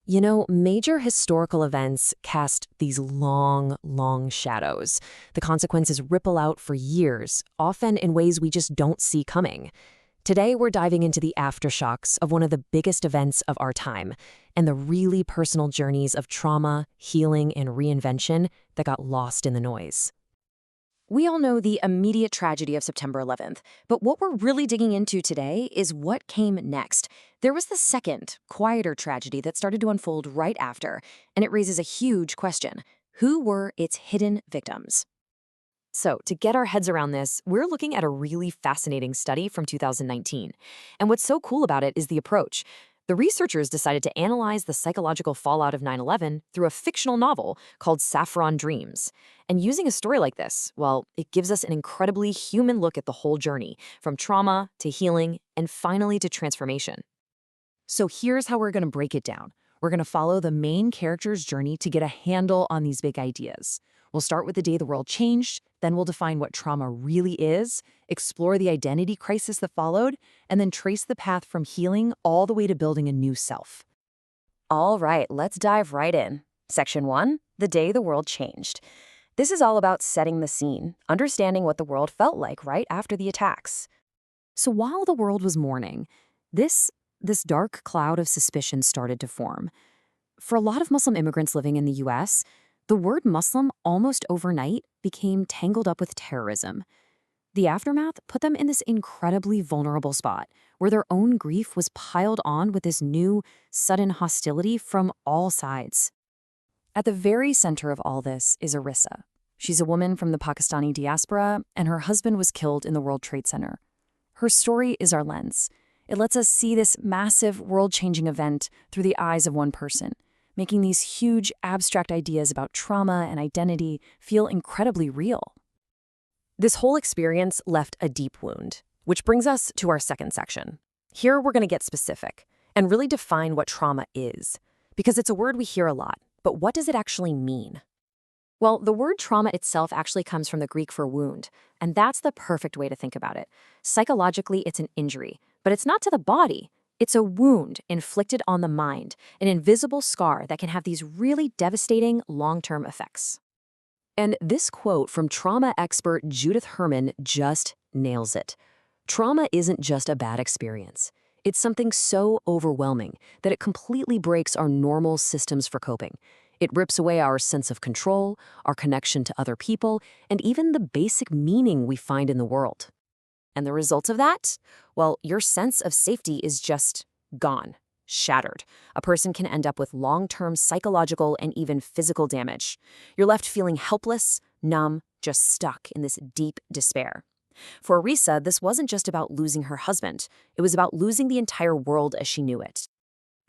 You know, major historical events cast these long, long shadows. The consequences ripple out for years, often in ways we just don't see coming. Today, we're diving into the aftershocks of one of the biggest events of our time and the really personal journeys of trauma, healing, and reinvention that got lost in the noise. We all know the immediate tragedy of September 11th, but what we're really digging into today is what came next. There was the second, quieter tragedy that started to unfold right after, and it raises a huge question. Who were its hidden victims? So, to get our heads around this, we're looking at a really fascinating study from 2019. And what's so cool about it is the approach. The researchers decided to analyze the psychological fallout of 9/11 through a fictional novel called Saffron Dreams. And using a story like this, well, it gives us an incredibly human look at the whole journey, from trauma to healing and finally to transformation. So here's how we're going to break it down. We're going to follow the main character's journey to get a handle on these big ideas. We'll start with the day the world changed, then we'll define what trauma really is, explore the identity crisis that followed, and then trace the path from healing all the way to building a new self. All right, let's dive right in. Section 1, the day the world changed. This is all about setting the scene, understanding what the world felt like right after the attacks. So while the world was mourning, this dark cloud of suspicion started to form. For a lot of Muslim immigrants living in the US, the word Muslim almost overnight became tangled up with terrorism. The aftermath put them in this incredibly vulnerable spot where their own grief was piled on with this new, sudden hostility from all sides. At the very center of all this is Arissa. She's a woman from the Pakistani diaspora, and her husband was killed in the World Trade Center. Her story is our lens. It lets us see this massive, world-changing event through the eyes of one person, making these huge, abstract ideas about trauma and identity feel incredibly real. This whole experience left a deep wound, which brings us to our second section. Here we're going to get specific and really define what trauma is, because it's a word we hear a lot, but what does it actually mean? Well, the word trauma itself actually comes from the Greek for wound, and that's the perfect way to think about it. Psychologically, it's an injury, but it's not to the body. It's a wound inflicted on the mind, an invisible scar that can have these really devastating long-term effects. And this quote from trauma expert Judith Herman just nails it. Trauma isn't just a bad experience. It's something so overwhelming that it completely breaks our normal systems for coping. It rips away our sense of control, our connection to other people, and even the basic meaning we find in the world. And the result of that? Well, your sense of safety is just gone, shattered. A person can end up with long-term psychological and even physical damage. You're left feeling helpless, numb, just stuck in this deep despair. For Arisa, this wasn't just about losing her husband. It was about losing the entire world as she knew it.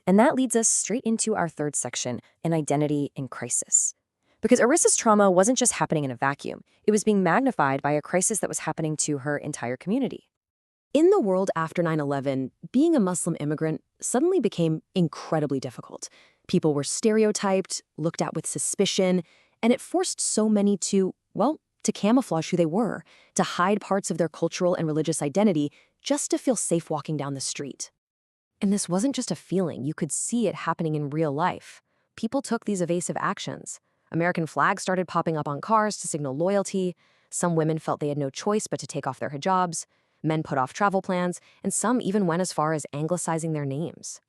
And that leads us straight into our third section, an identity in crisis. Because Arissa's trauma wasn't just happening in a vacuum. It was being magnified by a crisis that was happening to her entire community. In the world after 9/11, being a Muslim immigrant suddenly became incredibly difficult. People were stereotyped, looked at with suspicion, and it forced so many to camouflage who they were, to hide parts of their cultural and religious identity just to feel safe walking down the street. And this wasn't just a feeling, you could see it happening in real life. People took these evasive actions. American flags started popping up on cars to signal loyalty. Some women felt they had no choice but to take off their hijabs. Men put off travel plans, and some even went as far as anglicizing their names.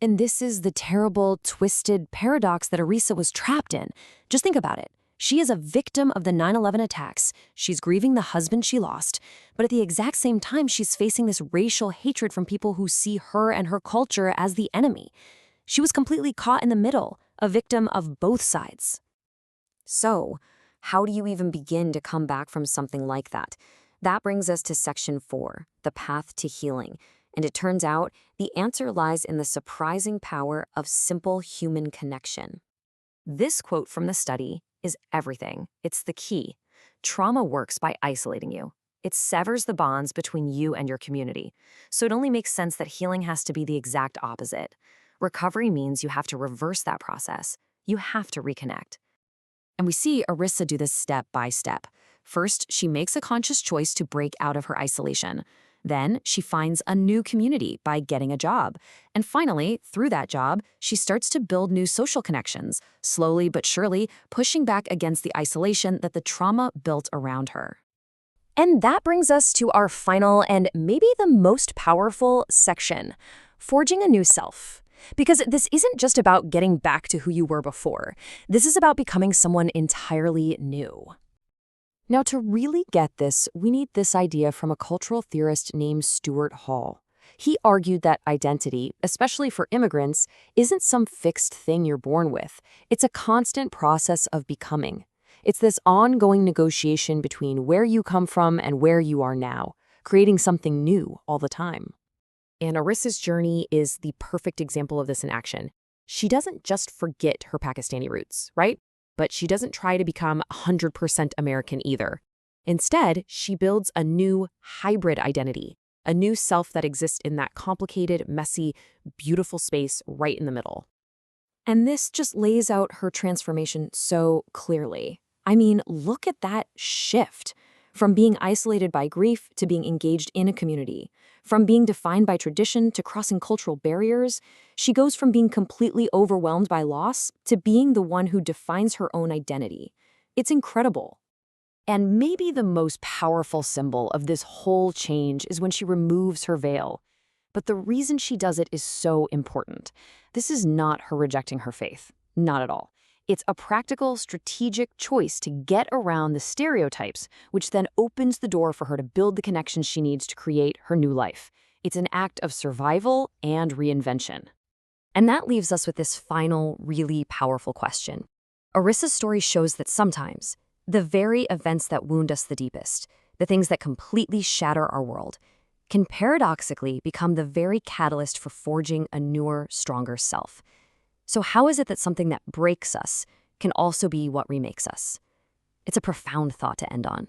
And this is the terrible, twisted paradox that Arisa was trapped in. Just think about it. She is a victim of the 9/11 attacks. She's grieving the husband she lost, but at the exact same time, she's facing this racial hatred from people who see her and her culture as the enemy. She was completely caught in the middle, a victim of both sides. So, how do you even begin to come back from something like that? That brings us to section 4, the path to healing. And it turns out the answer lies in the surprising power of simple human connection. This quote from the study is everything. It's the key. Trauma works by isolating you. It severs the bonds between you and your community. So it only makes sense that healing has to be the exact opposite. Recovery means you have to reverse that process. You have to reconnect. And we see Arissa do this step by step. First, she makes a conscious choice to break out of her isolation. Then she finds a new community by getting a job. And finally, through that job, she starts to build new social connections, slowly but surely pushing back against the isolation that the trauma built around her. And that brings us to our final and maybe the most powerful section, forging a new self. Because this isn't just about getting back to who you were before. This is about becoming someone entirely new. Now, to really get this, we need this idea from a cultural theorist named Stuart Hall. He argued that identity, especially for immigrants, isn't some fixed thing you're born with. It's a constant process of becoming. It's this ongoing negotiation between where you come from and where you are now, creating something new all the time. And Arissa's journey is the perfect example of this in action. She doesn't just forget her Pakistani roots, right? But she doesn't try to become 100% American either. Instead, she builds a new hybrid identity, a new self that exists in that complicated, messy, beautiful space right in the middle. And this just lays out her transformation so clearly. I mean, look at that shift. From being isolated by grief to being engaged in a community. From being defined by tradition to crossing cultural barriers, she goes from being completely overwhelmed by loss to being the one who defines her own identity. It's incredible. And maybe the most powerful symbol of this whole change is when she removes her veil. But the reason she does it is so important. This is not her rejecting her faith. Not at all. It's a practical, strategic choice to get around the stereotypes, which then opens the door for her to build the connections she needs to create her new life. It's an act of survival and reinvention. And that leaves us with this final, really powerful question. Arissa's story shows that sometimes, the very events that wound us the deepest, the things that completely shatter our world, can paradoxically become the very catalyst for forging a newer, stronger self. So how is it that something that breaks us can also be what remakes us? It's a profound thought to end on.